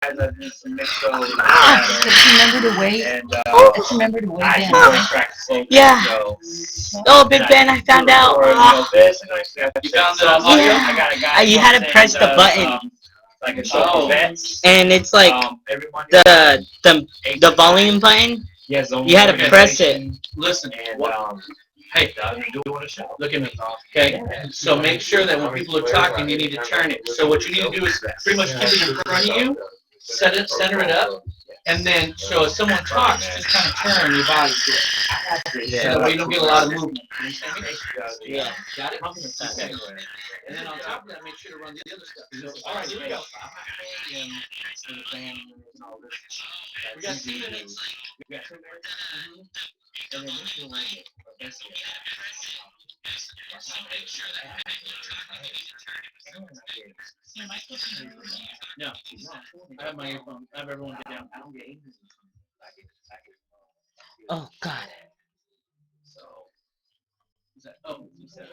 Just remember to wait. Just remember to wait in. Yeah. Oh, Big Ben, I found out. You found the audio? Yeah. You had to press the button, Oh. and it's like the volume button. You had to press it. Listen. Hey, look at me. Okay? So make sure that when people are talking, you need to turn it. So what you need to do is pretty much keep it in front of you, center it up, and then so if someone talks, just kind of turn your body to it. So that way you don't get a lot of movement. You understand me? Yeah. Got it? Okay. And then on top of that, make sure to run the other stuff. So, all right, here we go. We got 2 minutes. We got 2 minutes. And then this one. No, I have my earphone. I have everyone get down. Oh God. So, is that? Oh, you said.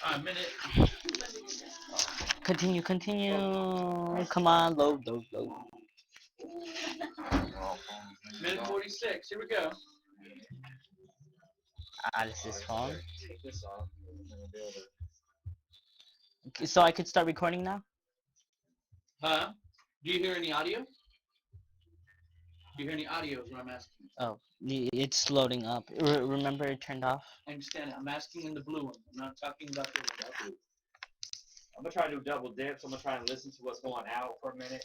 A minute. Continue. Come on, load. Minute 46. Here we go. This is phone. Okay, so I could start recording now? Huh? Do you hear any audio? Do you hear any audio is what I'm asking. Oh, it's loading up. Remember it turned off? I understand it. I'm asking in the blue one. I'm not talking about the one. I'm gonna try to do double dips. I'm gonna try and listen to what's going out for a minute.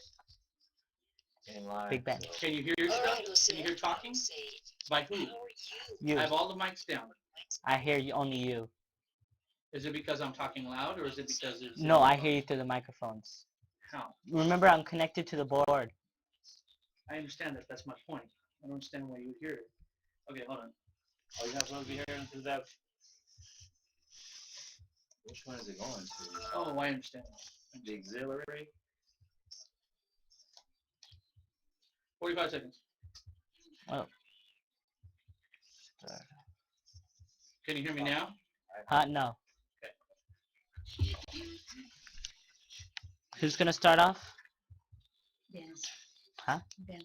Big Ben. Can you hear stuff? Can you hear talking? By who? You. I have all the mics down. I hear you, only you. Is it because I'm talking loud, or is it because there's... No, I hear you through the microphones. How? Remember, I'm connected to the board. I understand that. That's my point. I don't understand why you hear it. Okay, hold on. Oh, you're not supposed to be hearing through that. Which one is it going to? Oh, I understand. The auxiliary? 45 seconds. Oh. Can you hear me now? No. Okay. Who's gonna start off? Ben. Huh? Ben.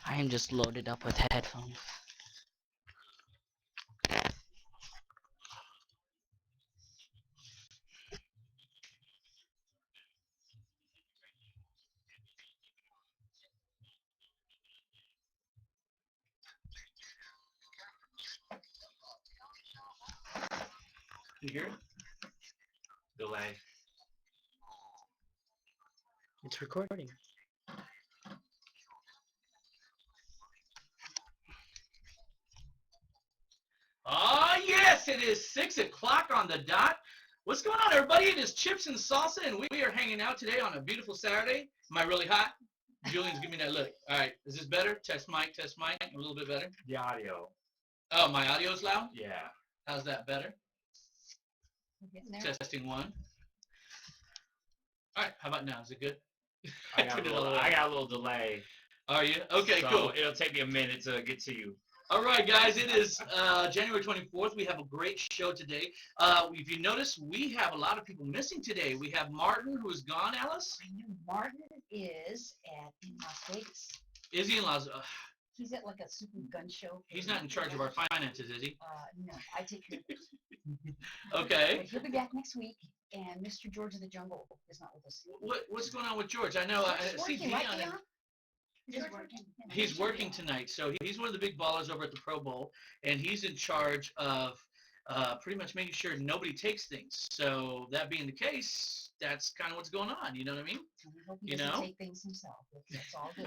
I am just loaded up with headphones. Can you hear it? Delay. It's recording. Oh, yes, it is 6 o'clock on the dot. What's going on, everybody? It is Chips and Salsa, and we are hanging out today on a beautiful Saturday. Am I really hot? Julian's giving me that look. All right, is this better? Test mic, a little bit better. The audio. Oh, my audio's loud? Yeah. How's that better? Testing 1. All right, how about now? Is it good? I got a little delay. Are you? Okay, so cool. It'll take me a minute to get to you. All right, guys, it is January 24th. We have a great show today. If you notice, we have a lot of people missing today. We have Martin, who is gone, Alice. I know Martin is at Las Vegas. Is he in Las He's at like a super gun show. He's not in charge of our finances, is he? No, I take care of it. Okay. But he'll be back next week, and Mr. George of the Jungle is not with us. What's going on with George? I know. I see Dion. Right, He's working tonight, so he's one of the big ballers over at the Pro Bowl, and he's in charge of pretty much making sure nobody takes things. So that being the case, that's kind of what's going on. You know what I mean? You know, take things himself. That's all good.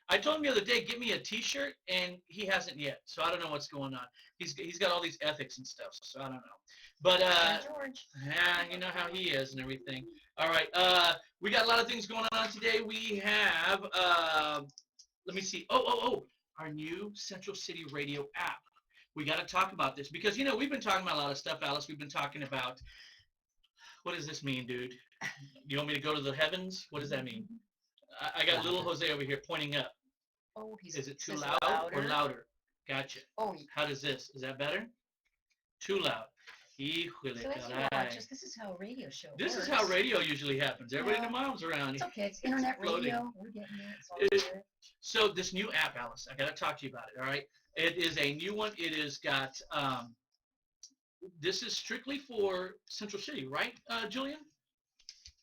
I told him the other day, get me a T-shirt, and he hasn't yet. So I don't know what's going on. He's got all these ethics and stuff. So I don't know. But George. yeah, you know how he is and everything. All right, we got a lot of things going on today. We have let me see. Oh, our new Central City Radio app. We got to talk about this because, you know, we've been talking about a lot of stuff, Alice. We've been talking about, what does this mean, dude? You want me to go to the heavens? What does that mean? I got little Jose over here pointing up. Oh, he's. Is it too says loud or louder? Gotcha. Oh, How does this? Is that better? Too loud. Híjole, so if you caray. watch us, this is how a radio show This works. is how radio usually happens. Everybody Yeah. and their mom's around. It's okay. It's internet floating. radio. We're getting it. It's all It- good. So this new app, Alice, I gotta talk to you about it. All right, it is a new one. It has got. This is strictly for Central City, right, Julian?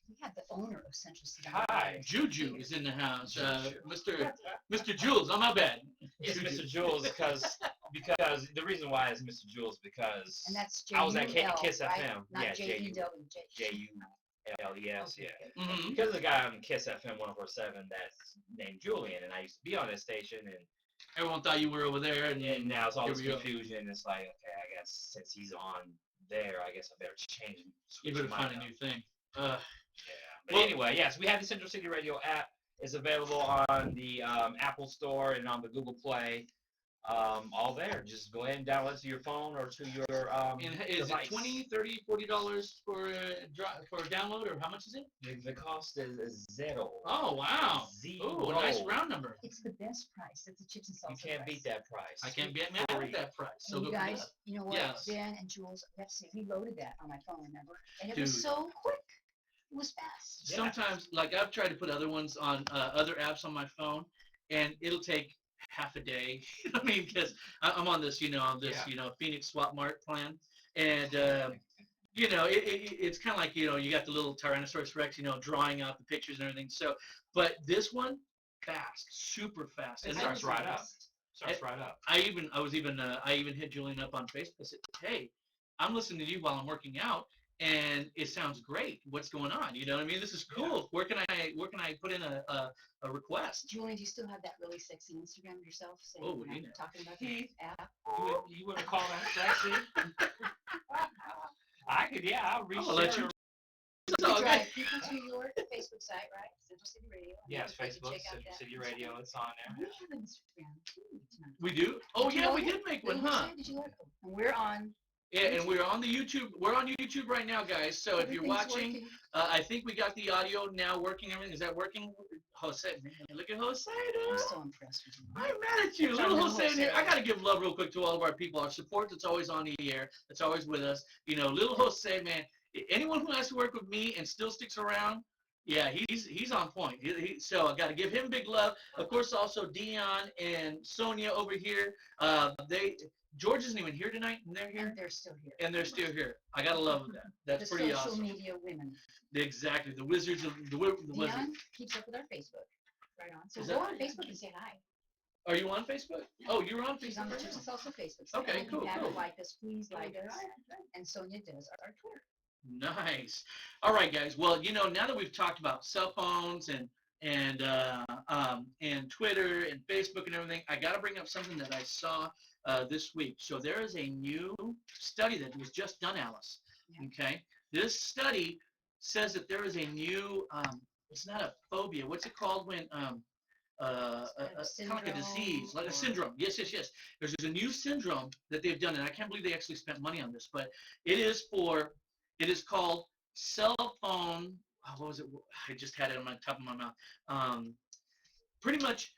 We have the owner of Central City. Hi. Juju is in the house. Mr. Jules, oh my bad. It's Mr. Jules because the reason why it's Mr. Jules because And that's I was at J-U-L, Kiss right? FM. Not Yeah, J-E-W. J-U-L-E-S, yeah. Mm-hmm. Because of the guy on Kiss FM 104.7 that's named Julian, and I used to be on this station, and Everyone thought you were over there, and now it's all here this we go. confusion. It's like, okay, I guess since he's on there, I guess I better change. You switch better mine find a up. new thing. Yeah. But Well- anyway, yes, we have the Central City Radio app. It's available on the Apple Store and on the Google Play. All there. Just go ahead and download it to your phone or to your And is device. it $20, $30, $40 for a download, or how much is it? The cost is zero. Oh wow! Zero. Ooh, a nice round number. It's the best price. It's the chips and salsa. You can't price. beat that price. I can't be mad at that price. So And you go for guys, that. you know what? Yes. Ben and Jules, I have to say, we loaded that on my phone, remember? And it Dude. was so quick. It was fast. Yeah. Sometimes, like I've tried to put other ones on other apps on my phone, and it'll take half a day. You know what I mean? Because I'm on this, Yeah. Phoenix Swap Mart plan, and it's kind of like you got the little Tyrannosaurus Rex, drawing out the pictures and everything. So, but this one, fast, super fast. It And starts I- right up. Starts right up. I even hit Julian up on Facebook. I said, "Hey, I'm listening to you while I'm working out, and it sounds great. What's going on? You know what I mean? This is cool. Where can I put in a request?" Julie, do you still have that really sexy Instagram of yourself? Saying, Oh, you know. talking about the app. You wouldn't call that sexy? I could, yeah. I'll reach I'll let there. you. You It's all good. drive people to your Facebook site, right? Central City Radio. and Yes, they can Facebook, check out that. City Radio, it's on We there. have an Instagram too tonight. We do? Oh Did you yeah, know we that? did make What one, did you huh? say? Did you like it? And we're on. Yeah, and we're on the YouTube. We're on YouTube right now, guys. So if you're Everything's watching, working. I think we got the audio now working. Everything is that working? Jose, man, look at Jose, I'm dude. so impressed with you. I'm mad at you. I'm Little trying to Jose in here. Jose. I got to give love real quick to all of our people, our support that's always on the air, that's always with us. Little Jose, man, anyone who has to work with me and still sticks around, yeah, he's on point. So I got to give him big love. Of course, also Dion and Sonia over here. George isn't even here tonight, and they're here. And they're still here. And they're still here. I got to love that. That's The pretty social awesome. media women. Exactly. The wizards of the wizards. Dion keeps up with our Facebook. Right on. So Is go that- on Facebook and say hi. Are you on Facebook? Oh, you're on She's Facebook on the right Chips now? and Salsa Facebook site. Okay, And if you cool, haven't cool. liked us, please like us. And Sonia does our Twitter. Nice. All right, guys. Well, now that we've talked about cell phones and Twitter and Facebook and everything, I got to bring up something that I saw this week. So there is a new study that was just done, Alice. Yeah. Okay. This study says that there is a new. It's not a phobia. What's it called when? Kind of like a disease, like a syndrome. Yes. There's a new syndrome that they've done, and I can't believe they actually spent money on this, but it is called cell phone. What was it? I just had it on my top of my mouth. Pretty much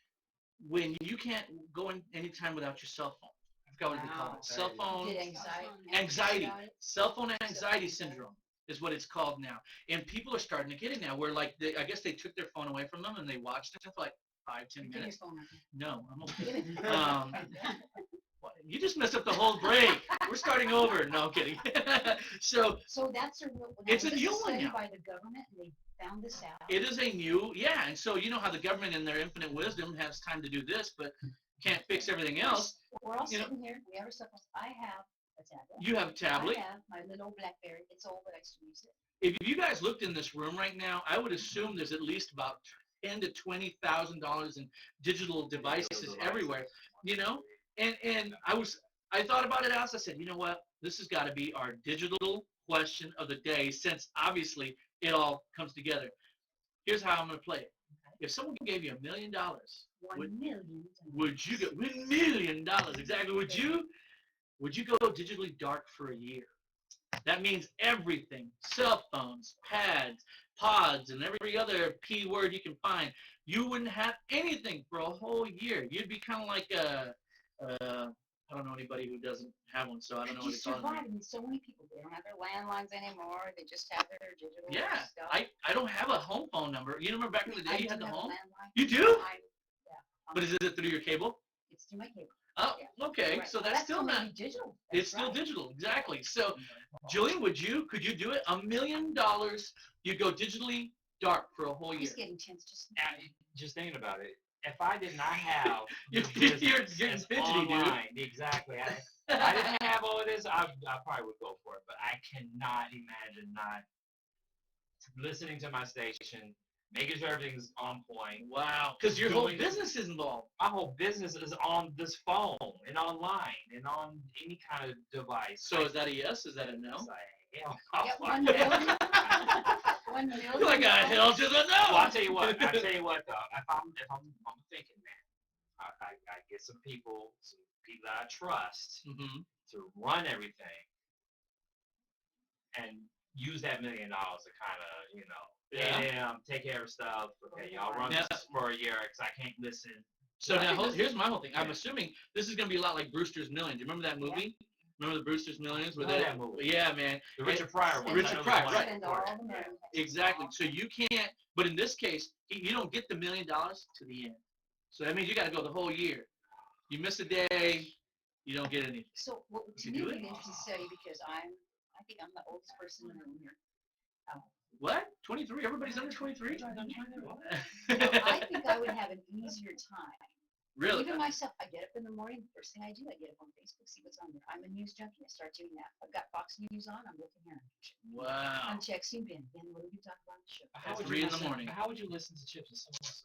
when you can't go in anytime without your cell phone. I forgot what they call Wow. it. Cell phone Did anxiety. anxiety. Cell phone anxiety syndrome is what it's called now. And people are starting to get it now where I guess they took their phone away from them and they watched it for like 5-10 Give me your minutes. phone. No, I'm Give okay. it. You just messed up the whole break. We're starting over. No, I'm kidding. So So that's a real. It's a this new is one studied now. by the government, and they found this out. it is a new, yeah. And so you know how the government in their infinite wisdom has time to do this, but can't fix everything else. We're all you know. sitting here. We have our cell phones. I have a tablet. You have a tablet. I have my little BlackBerry. It's old, but I still use it. If you guys looked in this room right now, I would assume there's at least about $10,000 to $20,000 in digital devices everywhere. And I thought about it, Alice. I said, you know what? This has got to be our digital question of the day, since obviously it all comes together. Here's how I'm going to play it. If someone gave you $1 million, 1 Would- million. would you go $1 million? Exactly. Would you go digitally dark for a year? That means everything. Cell phones, pads, pods, and every other P word you can find. You wouldn't have anything for a whole year. You'd be kind of like I don't know anybody who doesn't have one, so I don't know You what to call it. survive. I mean, so many people, they don't have their landlines anymore. They just have their digital Yeah, stuff. I don't have a home phone number. You remember back in the day you had the have home? a landline. You do? Yeah. But is it through your cable? It's through my cable. Oh, Yeah. okay. Right. So Well, that's still gonna not. be digital. It's That's still right. digital, exactly. So, Julian, could you do it? $1 million, you go digitally dark for a whole I'm year. just getting tense. Just thinking about it. If I did not have You're this business getting as fidgety, dude. online, exactly. If I didn't have all of this, I probably would go for it. But I cannot imagine not listening to my station, making sure everything's on point. Wow, because your whole business is involved. My whole business is on this phone and online and on any kind of device. So is that a yes? Is that a no? It's like, hell, Get 1 million. 1 million. You're like, a hell to the no. Well, I'll tell you what. Though, if I'm thinking, man, I get some people that I trust Mm-hmm. to run everything, and use that $1 million to kind of, take care of stuff. Okay, y'all run this for a year because I can't listen. So now, here's my whole thing. I'm assuming this is going to be a lot like Brewster's Millions. You remember that movie? Remember the Brewster's Millions? Where that movie. Yeah, man. The Richard Pryor one. Richard Pryor, right. Spend all the money. Exactly. So you can't, but in this case, you don't get the $1 million to the end. So that means you got to go the whole year. You miss a day, you don't get anything. So to me, it'd be an interesting study because I think I'm the oldest person in the room here. What? 23? Everybody's under 23? I think I would have an easier time. Really? Even myself, I get up in the morning. The first thing I do, I get up on Facebook, see what's on there. I'm a news junkie. I start doing that. I've got Fox News on. I'm looking here. Wow. I'm texting Ben. Ben, what did we talk about on the show? At 3 in the morning. How would you listen to Chips and Salsa?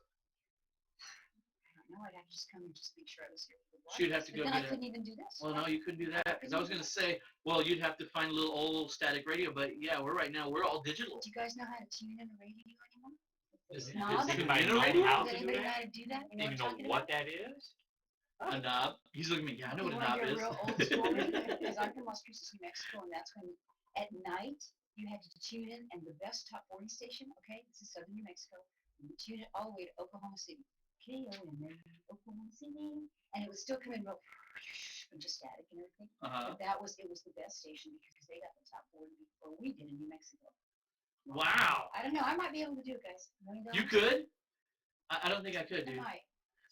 I don't know. I'd have to just come and just make sure I was here for the watch. She'd have to go Then I get couldn't even do this. Well, no, you couldn't do that. Because I was going to say, well, you'd have to find a little old static radio. But yeah, we're all digital. Do you guys know how to tune in a radio anymore? Does Knob? anybody Tune in a radio? know how Does to do anybody know that? how to do that? You know Even what I'm know talking what about? that is? A knob. He's looking at me. Yeah, I know what a You wanna knob hear is. a real old story? Because I'm from Las Cruces, New Mexico, and that's when at night you had to tune in, and the best top 40 station, okay, this is southern New Mexico, you tune it all the way to Oklahoma City. KOMA, Oklahoma City, and it would still come in real just static and everything. Uh-huh. But it was the best station because they got the top 40 before we did in New Mexico. Wow. I don't know. I might be able to do it, guys. $1 million. You could? I don't think I could, I dude. might.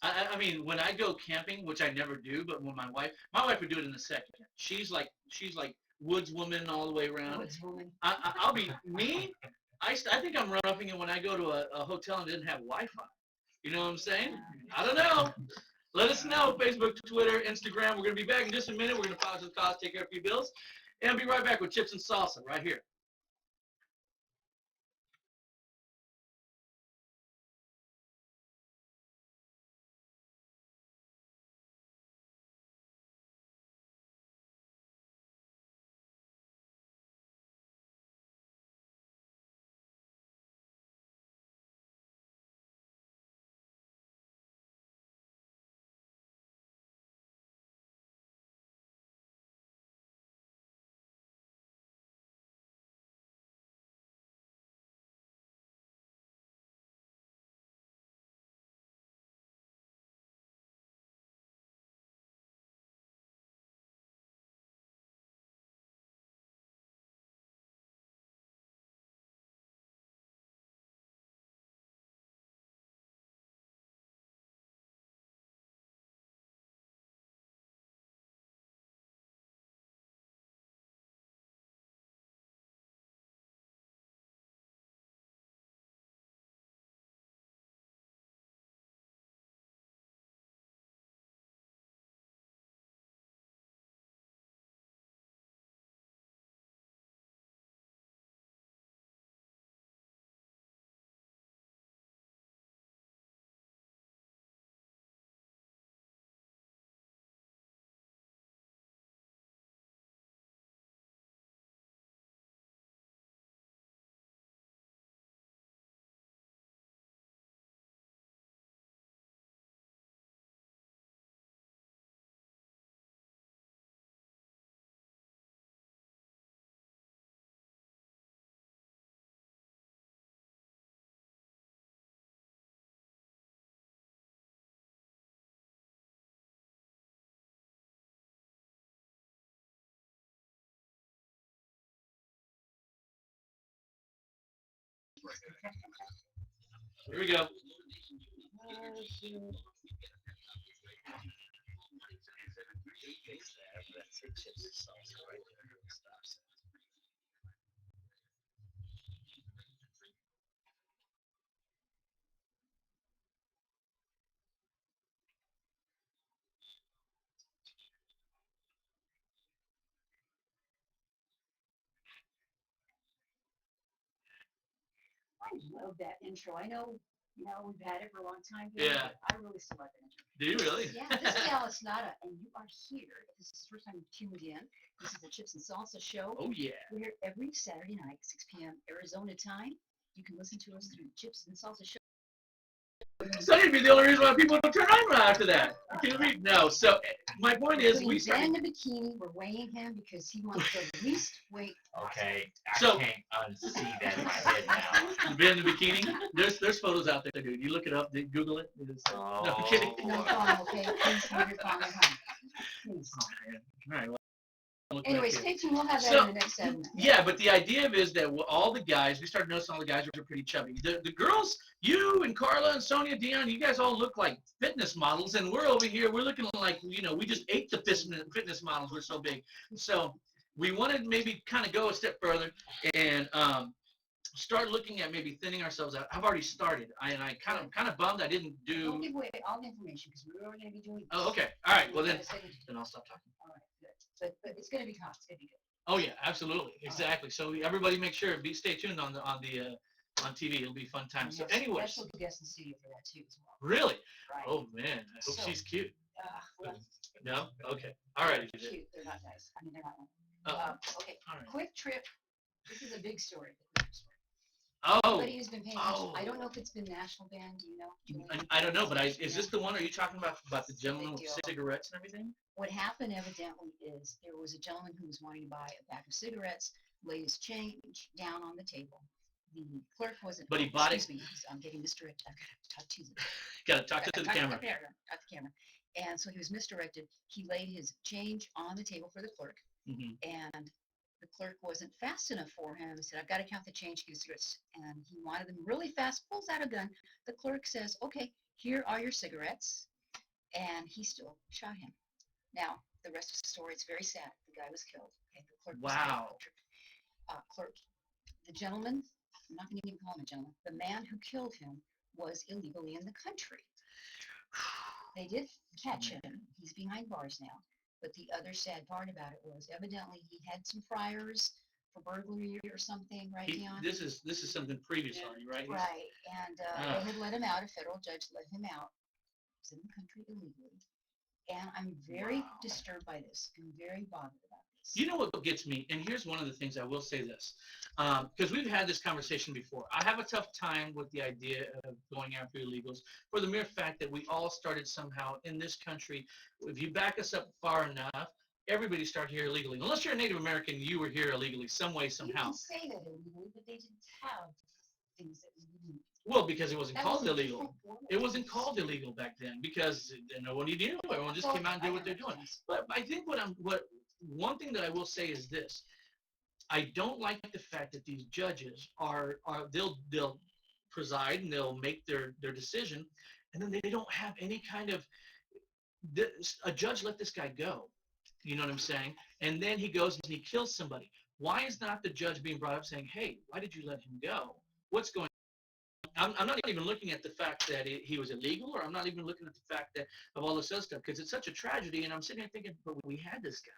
I mean, when I go camping, which I never do, but when my wife would do it in a second. She's like woods woman all the way around. Woods woman. I'll be me. I think I'm roughing it when I go to a hotel and didn't have Wi-Fi. You know what I'm saying? I don't know. Let us know. Facebook, Twitter, Instagram. We're gonna be back in just a minute. We're gonna pause the cause, take care of a few bills, and I'll be right back with Chips and Salsa right here. Here we go. I love that intro. I know, we've had it for a long time. Yeah. But I really still like that intro. Do you really? Yeah, this is Alice Nada, and you are here. If this is the first time you've tuned in. This is the Chips and Salsa Show. Oh yeah. We're here every Saturday night, 6 p.m. Arizona time. You can listen to us through the Chips and Salsa Show. Sonny'd be the only reason why people don't turn on after that. You kidding me? No. So my point is, we Ben in started. the bikini. We're weighing him because he wants the least weight. Okay, I So- can't unsee that in my head now. Ben in the bikini. There's photos out there, dude. You look it up. Google it. It is, no, I'm kidding. No problem, okay? Please leave your comment home. Please. Oh, man. All right. Well, look Anyway, back here. stay tuned. We'll have that So, in the next segment. Yeah, but the idea is that all the guys, we started noticing all the guys were pretty chubby. The girls, you and Carla and Sonia, Dion, you guys all look like fitness models, and we're over here, we're looking like, we just ate the fitness models. We're so big. So we wanted to maybe kind of go a step further and start looking at maybe thinning ourselves out. I've already started, and I kind of bummed I didn't Don't do. give away all the information because we're going to be doing this. Oh, okay. All right. Well, then I'll stop talking. All right, good. But it's going to be hot. It's going to be good. Oh yeah, absolutely, exactly. So everybody, make sure stay tuned on TV. It'll be a fun time. So, anyways, Special guest in the studio for that too as well. really? Right. Oh man, I hope So- she's cute. Well, No? Okay. All right. they're cute. They're not nice. I mean, they're not. Okay. All right. Quick trip. This is a big story. Oh, Everybody who's been paying attention. Oh. I don't know if it's been national ban. Do you know? Julie? I don't know, but is this the one? Are you talking about the gentleman with Big deal. cigarettes and everything? What happened evidently is there was a gentleman who was wanting to buy a pack of cigarettes, laid his change down on the table. The clerk wasn't. But he bought it- Excuse me, I'm getting misdirected. I've got to talk to you. Got to talk to the camera. Talk to the camera. And so he was misdirected. He laid his change on the table for the clerk, Mhm. and the clerk wasn't fast enough for him. He said, "I've got to count the change, give cigarettes." And he wanted them really fast, pulls out a gun. The clerk says, "Okay, here are your cigarettes." And he still shot him. Now, the rest of the story, it's very sad. The guy was killed. Okay, the clerk was Wow. clerk. The gentleman, I'm not going to even call him a gentleman, the man who killed him was illegally in the country. They did catch him. He's behind bars now. But the other sad part about it was evidently he had some priors for burglary or something, right, Dion? This is something previous on you, right? Right. And they had let him out. A federal judge let him out. He was in the country illegally. And I'm very Wow. disturbed by this. I'm very bothered about this. You know what gets me? And here's one of the things I will say this, because we've had this conversation before. I have a tough time with the idea of going after illegals for the mere fact that we all started somehow in this country. If you back us up far enough, everybody started here illegally. Unless you're a Native American, you were here illegally some way, You somehow. can say that illegally, but they didn't have things that we didn't. Well, because it wasn't That called wasn't illegal. true. It wasn't called illegal back then because nobody knew. Everyone just came out and did what they're doing. But I think one thing that I will say is this: I don't like the fact that these judges they'll preside and they'll make their decision, and then they don't have any kind of a judge let this guy go. You know what I'm saying? And then he goes and he kills somebody. Why is not the judge being brought up saying, "Hey, why did you let him go? What's going on?" I'm not even looking at the fact that he was illegal, or I'm not even looking at the fact that of all this other stuff, because it's such a tragedy. And I'm sitting here thinking, but we had this guy.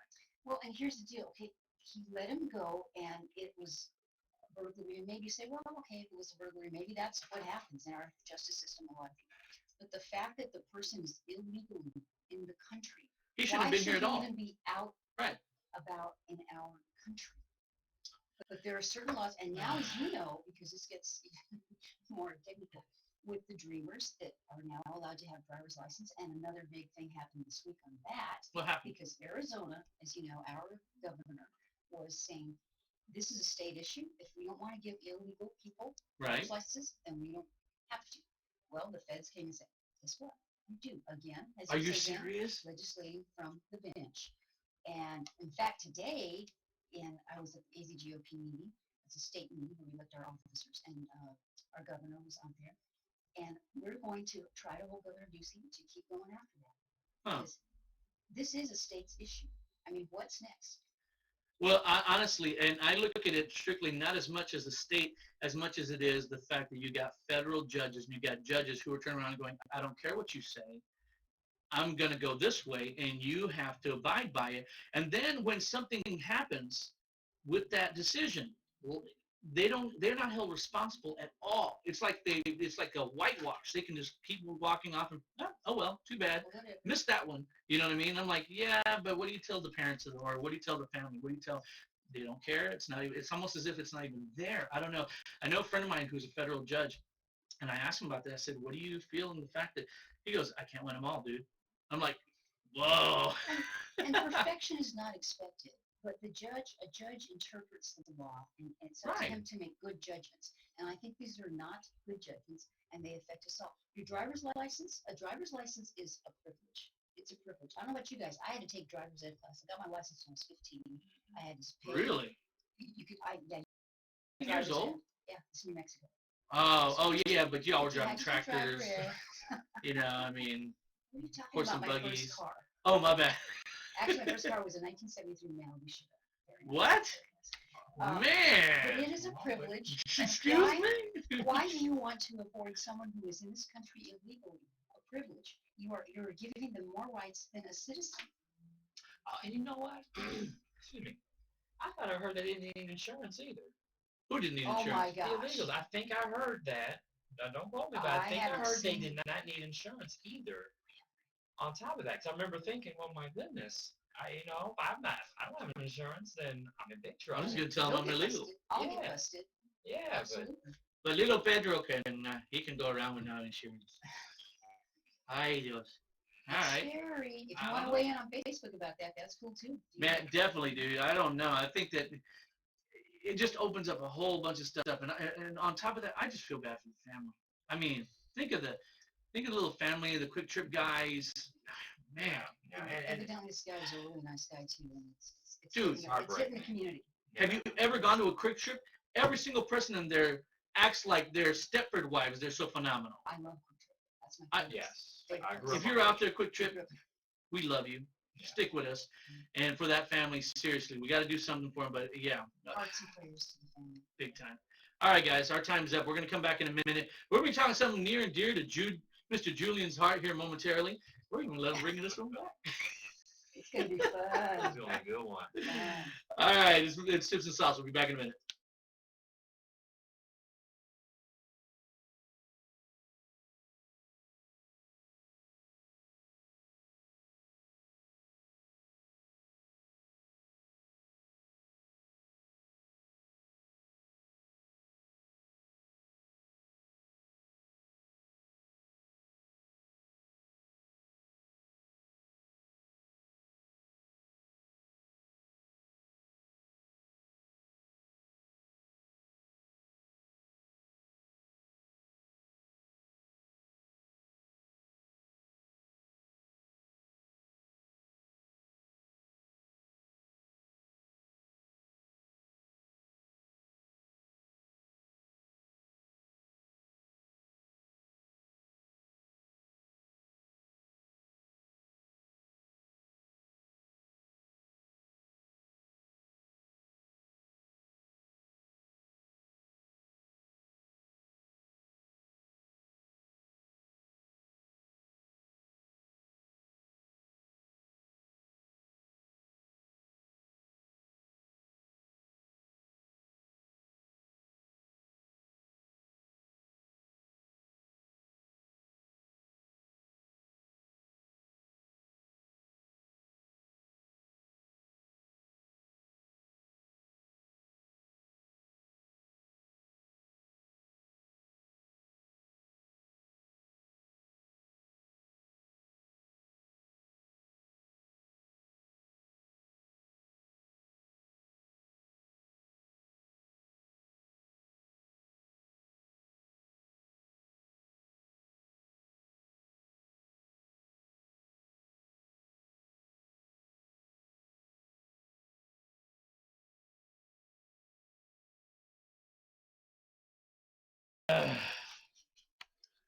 Well, and here's the deal. Okay, he let him go, and it was a burglary. And maybe you say, well, okay, if it was a burglary, maybe that's what happens in our justice system a lot. But the fact that the person is illegally in the country, He shouldn't have been here at all. why should he even be out Right. about in our country? But there are certain laws, and now, as you know, because this gets more technical, with the dreamers that are now allowed to have driver's license, and another big thing happened this week on that, What happened? because Arizona, as you know, our governor was saying, this is a state issue. If we don't want to give illegal people Right. driver's licenses, then we don't have to. Well, the feds came and said, guess what? We do. Again, as Are you you say, Dan, serious? legislating from the bench. And in fact, today, I was at the AZGOP meeting, it's a state meeting where we elect our officers, and our governor was on there. And we're going to try to hold Governor Ducey to keep going after that. Huh. Because this is a state's issue. I mean, what's next? Well, honestly, and I look at it strictly not as much as the state, as much as it is the fact that you got federal judges and you got judges who are turning around and going, I don't care what you say. I'm going to go this way, and you have to abide by it. And then when something happens with that decision, well, they're not held responsible at all. It's like a whitewash. They can just keep walking off and, oh well, too bad. Missed that one. You know what I mean? I'm like, yeah, but what do you tell the parents of the, or what do you tell the family? What do you tell? They don't care. It's not even, it's almost as if it's not even there. I don't know. I know a friend of mine who's a federal judge, and I asked him about that. I said, what do you feel in the fact that, he goes, I can't win them all, dude. I'm like, whoa. And perfection is not expected, but a judge interprets the law, and it's up to him to make good judgments. And I think these are not good judgments, and they affect us all. A driver's license is a privilege. It's a privilege. I don't know about you guys. I had to take driver's ed class. I got my license when I was 15. I had to pay. Really? You could, Years old? Yeah, it's New Mexico. Oh yeah, but y'all were driving I had to take tractors. driver ed. I mean, What are you talking horse and about? My buggies. first car. Oh, my bad. Actually, my first car was a 1973 Malibu. What? But Man. it is a privilege. Excuse me? Why do you want to avoid someone who is in this country illegally? A privilege. You're giving them more rights than a citizen. And you know what? Excuse me. I thought I heard they didn't need insurance either. Who didn't need Oh my insurance? The gosh. illegals. I think I heard that. Now, don't quote me, but I think I haven't heard they seen- did not need insurance either. On top of that, because I remember thinking, well, my goodness, if I don't have insurance, then I'm in big trouble. I'm just gonna tell them I'm You'll get illegal. busted. I'll get Yeah. busted. Yeah, Absolutely. But little Pedro he can go around without insurance. Ay Dios. All It's right. scary. If I you want don't to weigh in on Facebook about that, that's cool too. Man, definitely, dude. I don't know. I think that it just opens up a whole bunch of stuff, and on top of that, I just feel bad for the family. I mean, think of the little family, the quick trip guys. Man, And evidently, this guy was a really nice guy too. And it's Dude, it's hitting the community. have you ever gone to a quick trip? Every single person in there acts like they're Stepford wives. They're so phenomenal. I love Quick Trip. That's my favorite. yes. Favorite I grew place. If you're out there, quick trip, we love you. Stick with us. And for that family, seriously, we got to do something for them. But yeah, Hearts and prayers to the family. big time. All right, guys, our time's up. We're going to come back in a minute. We're going to be talking something near and dear to Mr. Julian's heart here momentarily. We're going to let him bring this one back. It's going to be fun. It's going to be a good one. All right, it's Tips and Sauce. We'll be back in a minute.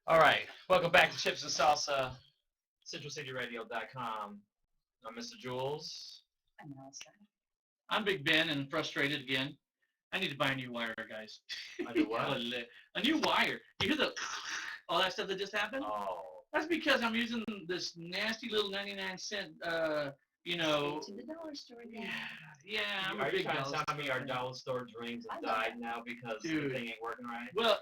All right. Welcome back to Chips and Salsa, CentralCityRadio.com. I'm Mr. Jules. I'm Melissa. I'm Big Ben and frustrated again. I need to buy a new wire, guys. I do what? A new wire. You hear the all that stuff that just happened? Oh. That's because I'm using this nasty little 99-cent, you know. To the dollar store again. Yeah, I'm Are a you big trying to dollar tell me our store. dollar store dreams have I know. died now because Dude. the thing ain't working right? Well,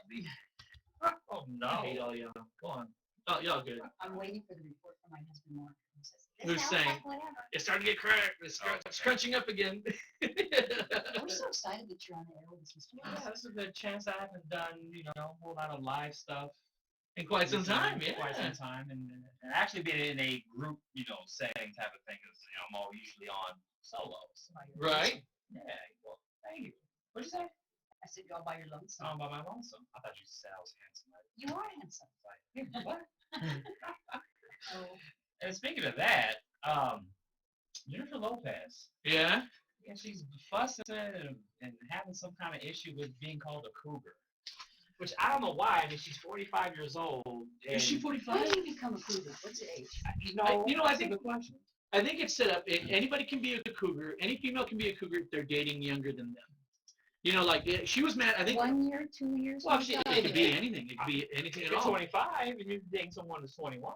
Oh, I hate all y'all. Go on. Oh, y'all good. I'm waiting for the report from my husband, Mark. Who says, Who's "This sounds saying? like whatever." It's starting to get cracked. It's crunching up again. We're so excited that you're on the air with us, Mr. Yeah, this is a chance I haven't done, a whole lot of live stuff. In quite some time, yeah. Quite some time, and actually being in a group, setting type of thing, because I'm all usually on solos. Right. Yeah. Well, thank you. What'd you say? I said, go by your lonesome. Oh, by my lonesome. I thought you said I was handsome. You are handsome. Like, what? Oh, And speaking of that, Jennifer Lopez. Yeah. Yeah, she's fussing and having some kind of issue with being called a cougar. Which I don't know why. I mean, she's 45 years old. Is she when 45? did you become a cougar? What's your age? I think I think it's set up. Anybody can be a cougar. Any female can be a cougar if they're dating younger than them. She was mad. I think. 1 year, 2 years? Well, it could be anything. It could be anything If at you're all. 25 and you're dating someone who's 21.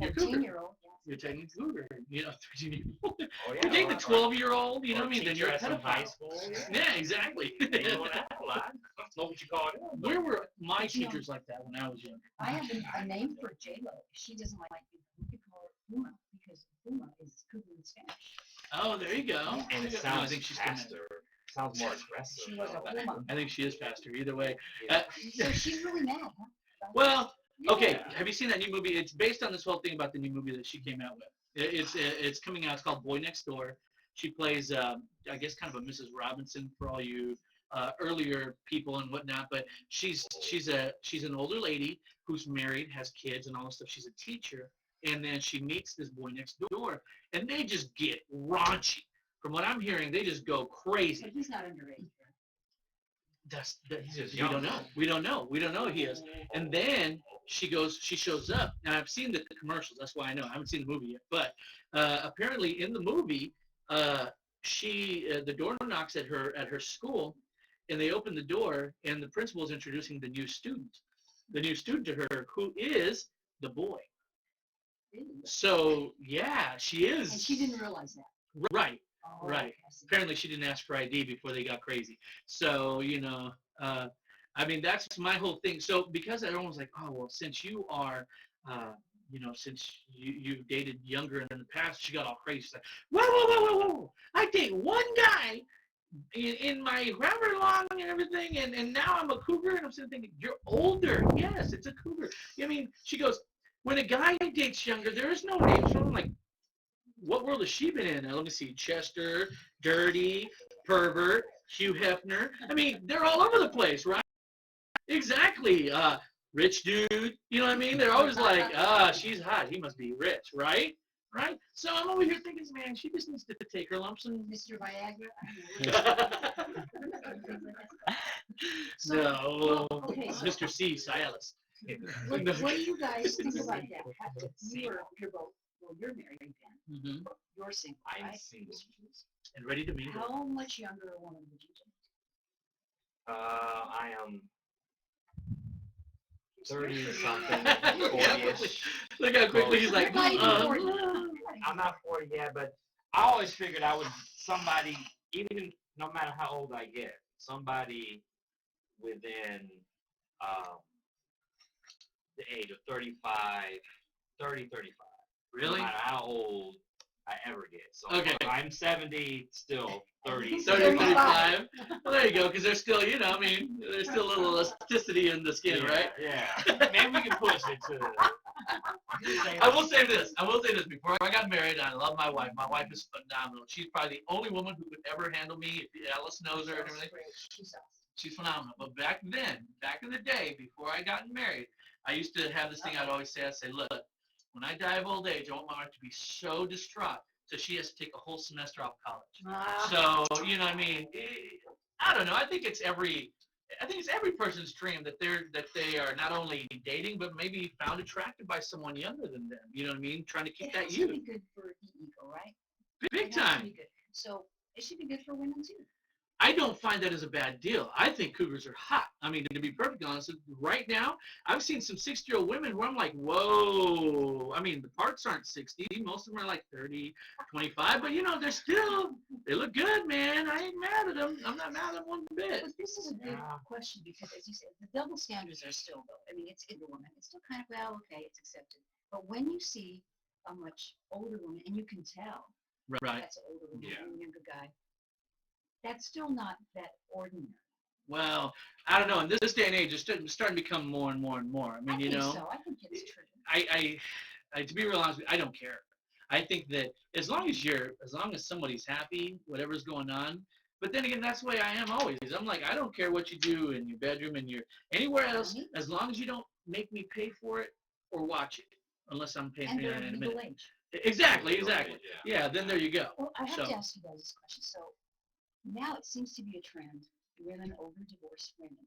You're a cougar. 13-year-old, yes. You're taking a cougar. 13-year-old. Oh, You're dating a 12-year-old. You know what I mean? Then you're a in high pedophile. school. Yeah, exactly. You know that a lot. That's not what you call it. Where were my teachers like that when I was younger? I have a name for J-Lo. She doesn't like it. We could call her Fuma because Fuma is cougar in Spanish. Oh, there you go. And it No, sounds I think she's faster. Sounds more aggressive. She was a Fuma. I think she is faster. Either way. Yeah. So she's really mad, huh? Well, okay. Yeah. Have you seen that new movie? It's based on this whole thing about the new movie that she came out with. It's coming out. It's called Boy Next Door. She plays, I guess, kind of a Mrs. Robinson for all you earlier people and whatnot. But she's an older lady who's married, has kids, and all this stuff. She's a teacher, and then she meets this boy next door, and they just get raunchy. From what I'm hearing, they just go crazy. But he's not underage. He's just We young. don't know. We don't know he is. And then she shows up. Now I've seen the commercials. That's why I know. I haven't seen the movie yet. But apparently in the movie, the door knocks at her school, and they open the door, and the principal is introducing the new student to her, who is the boy. Really? So yeah, she is. And she didn't realize that. Right. Oh, Right. okay, I see. Apparently she didn't ask for ID before they got crazy. So, I mean, that's my whole thing. So because everyone's like, oh, well, since you are, since you've dated younger in the past, she got all crazy. She's like, whoa. I date one guy in my however long and everything, and now I'm a cougar, and I'm sitting thinking, you're older. Yes, it's a cougar. I mean, she goes, when a guy dates younger, there is no name for him. Like, what world has she been in? Now, let me see. Chester, Dirty, Pervert, Hugh Hefner. I mean, they're all over the place, right? Exactly. Rich dude. You know what I mean? They're always like, she's hot. He must be rich, right? Right? So I'm over here thinking, man, she just needs to take her lumps and... Mr. Viagra? I don't know. No. Okay. Mr. C, Silas. What do you guys think about that? You're both, well, you're married then. Mm-hmm. You're single, I'm right? single. And ready to mingle. How much younger a woman would you date? I am 30 something, Yeah, 40ish. look how quickly he's like, You're not even 40. I'm not 40 yet, but I always figured I would somebody, even no matter how old I get, somebody within the age of 35, 35. Really? No matter how old I ever get. So Okay. if I'm 70, still 30. 30, 35. Well, there you go, because there's still, there's still a little elasticity in the skin, Yeah, right? Yeah. Maybe we can push it to. I will say this. Before I got married, I love my wife. My wife is phenomenal. She's probably the only woman who could ever handle me. Alice knows her and everything. She's phenomenal. But back in the day, before I got married, I used to have this thing I'd always say. I'd say, look, when I die of old age, I want my wife to be so distraught that she has to take a whole semester off college. So, you know what I mean? I don't know. I think it's every I think it's every person's dream that they are not only dating but maybe found attracted by someone younger than them. You know what I mean? Trying to keep It that has to youth. be good for the ego, right? Big It has to time. be good. So it should be good for women too. I don't find that as a bad deal. I think cougars are hot. I mean, to be perfectly honest, right now, I've seen some 60-year-old women where I'm like, whoa. I mean, the parts aren't 60. Most of them are like 30, 25. But, they look good, man. I ain't mad at them. I'm not mad at them one bit. But this is a good question because, as you said, the double standards are still, though. I mean, it's in the woman. It's still kind of, well, okay, it's accepted. But when you see a much older woman, and you can tell Right. that's an older woman Yeah. and a younger guy, that's still not that ordinary. Well, I don't know. In this day and age, it's starting to become more and more and more. I mean, I think so. I think it's true. I to be real honest with you, I don't care. I think that as long as somebody's happy, whatever's going on. But then again, that's the way I am always. I'm like, I don't care what you do in your bedroom and anywhere else, as long as you don't make me pay for it or watch it, unless I'm paying And for they're it in a legal minute. age. Exactly. Yeah, then there you go. Well, I have So- to ask you guys this question. So now it seems to be a trend. Women over divorced women.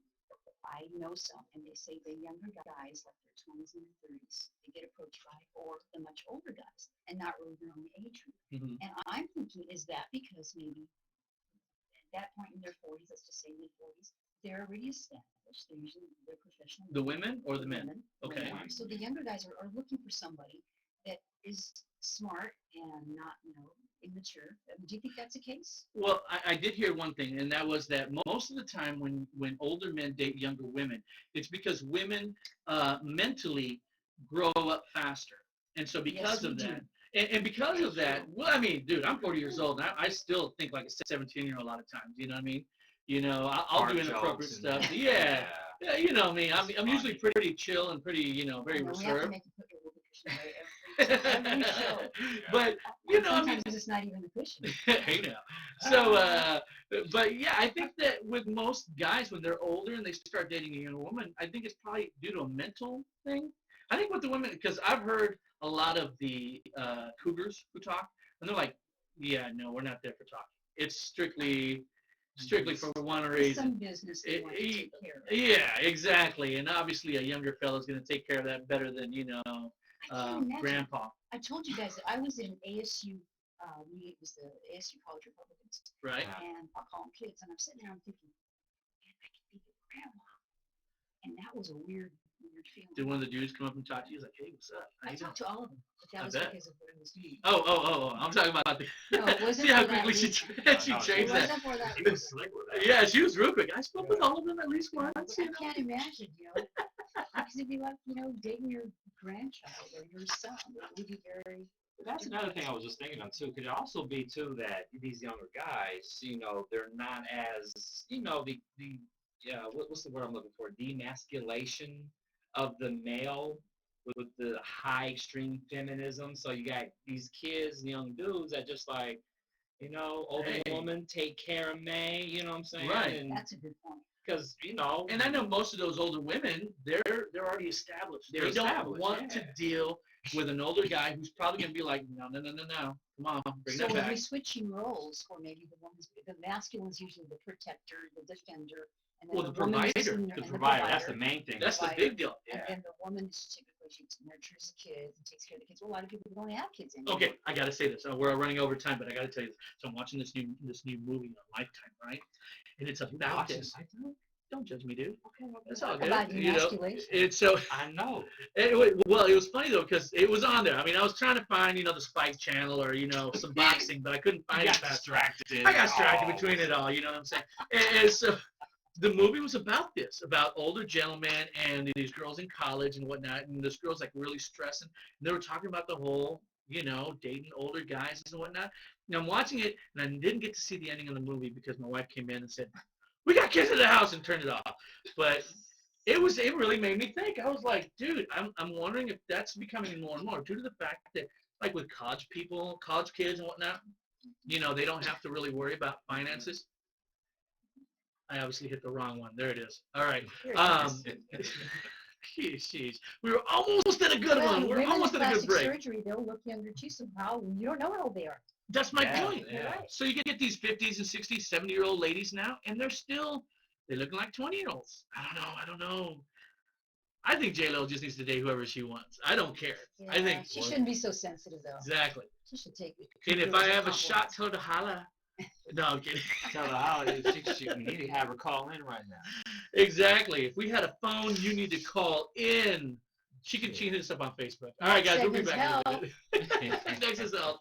I know some, and they say the younger guys, like their 20s and their 30s, they get approached by, or the much older guys, and not really their own age group. Mhm. And I'm thinking, is that because maybe at that point in their 40s, let's just say mid 40s, they're already established. They're professional. The women or the men? Women Okay. are. So the younger guys are looking for somebody that is smart and not, immature. Do you think that's the case? Well, I did hear one thing, and that was that most of the time when older men date younger women, it's because women mentally grow up faster. And so because Yes, we of do. that, and because of that, well, I mean, dude, I'm 40 years old, and I still think like a 17-year-old a lot of times. You know what I mean? I'll do Fart inappropriate jokes stuff. and- Yeah. Yeah, you know me. I'm It's usually funny. pretty chill and pretty, very I know, we have to reserved. make you put your whoopee cushion away every show. But And I mean, sometimes it's not even a cushion. hey now. So, but yeah, I think that with most guys, when they're older and they start dating a younger woman, I think it's probably due to a mental thing. I think with the women, because I've heard a lot of the cougars who talk, and they're like, yeah, no, we're not there for talking. It's strictly for one There's reason. some business they want to take care of. Yeah, exactly. And obviously a younger fellow's going to take care of that better than, I can't imagine. grandpa. I told you guys that I was in ASU, it was the ASU College Republicans, Right? and I'll call them kids, and I'm sitting there, I'm thinking, man, I could be the grandma. And that was a weird feeling. Did one of the dudes come up and talk to you? He's like, hey, what's up? How I you doing? talked to all of them, but that I was bet. because of what I was doing. Oh, I'm talking about the. No, it wasn't See how for that quickly she reason. she No, It changed that. wasn't for that He reason. was slick with that. Yeah, she was real quick. I spoke with all of them at least once. But I can't imagine, because it'd be like, dating your grandchild or your son. It would be very. But that's another thing I was just thinking of too. Could it also be too that these younger guys, they're not as, what's the word I'm looking for? Demasculation of the male with the high extreme feminism. So you got these kids, young dudes that just like, older Hey. woman, take care of me. You know what I'm saying? Right. And That's a good point. because And I know most of those older women, they're already established. They're They don't established, want to yeah. deal with an older guy who's probably gonna be like, no, come on, bring So that are back. we switching roles for maybe the masculine's usually the protector, the defender, and then Well, the woman is provider. and the provider, that's the main thing. That's the provider. big deal. And Yeah. then the woman is typically, she nurtures the kids and takes care of the kids. Well, a lot of people don't have kids anymore. Okay, I gotta say this. We're running over time, but I gotta tell you this. So I'm watching this new movie on Lifetime, right? And it's about watching this. Don't judge me, dude. Okay, That's all good. about You know, emasculation. it's so. I know. It was funny though because it was on there. I mean, I was trying to find the Spike Channel or some boxing, but I couldn't find I it. got distracted. I got distracted Oh. between it all. You know what I'm saying? And so the movie was about this, about older gentlemen and these girls in college and whatnot, and this girl's like really stressing. And they were talking about the whole, dating older guys and whatnot. And I'm watching it, and I didn't get to see the ending of the movie because my wife came in and said, "We got kids in the house," and turned it off. But it really made me think. I was like, dude, I'm wondering if that's becoming more and more due to the fact that, like with college kids and whatnot, they don't have to really worry about finances. I obviously hit the wrong one. There it is. All right. Here it Jeez. We were almost at a good one. We're women almost in at a good plastic break. surgery, they'll look younger too somehow. You don't know how old they are. That's my Yeah, point. yeah. So you get these 50s and 60s, 70-year-old ladies now, and they're still They're looking like 20-year-olds. I don't know. I think J-Lo just needs to date whoever she wants. I don't care. I Yeah, think she shouldn't be so sensitive though. exactly. She should take it. And if I have a shot, tell her to holla. No, I'm kidding. Tell her how we need to have her call in right now. Exactly. If we had a phone, you need to call in. She can cheat us up on Facebook. All right, guys, we'll be back in a minute. Next is up.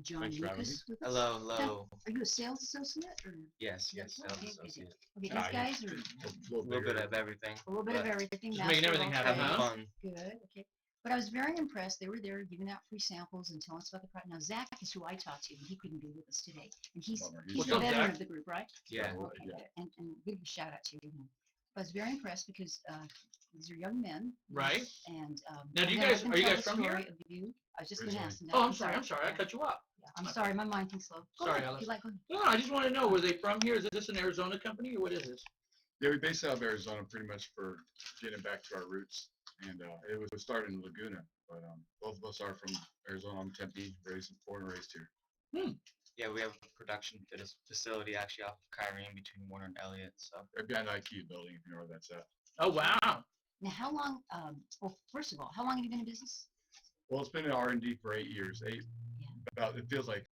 John Thanks for having Lucas with us? Hello, hello. Are you a sales associate or? Yes, Yes, sales okay, associate. Okay, Ah, these guys are A little bit of everything. a little bit of but everything. Just making everything master of all happen, trades. huh? Having fun. Good, but I was very impressed. They were there giving out free samples and telling us about the product. Now, Zach is who I talked to, and he couldn't be with us today. And he's What's the up, veteran Zach? of the group, right? Yeah. Okay, good. And big shout out to him. I was very impressed because these are young men. Right. And Now, do you then guys- let them are you tell guys the from here? story of you. I was just going to ask them that. Oh, I'm sorry. I Yeah, cut you off. yeah, I'm sorry. My mind thinks slow. Go Sorry, ahead, Alex. if you like, go ahead. No, I just want to know, were they from here? Is this an Arizona company or what is this? Yeah, we based out of Arizona pretty much for getting back to our roots. And it was started in Laguna, but both of us are from Arizona. I'm Tempe, born and raised here. Yeah, we have a production facility actually off of Kyrene between Warner and Elliott. So Right behind the IQ building, if you know where that's at. Oh, wow. Now, how long, well, first of all, how long have you been in business? Well, it's been in R&D for 8 years. Yeah. About, it feels like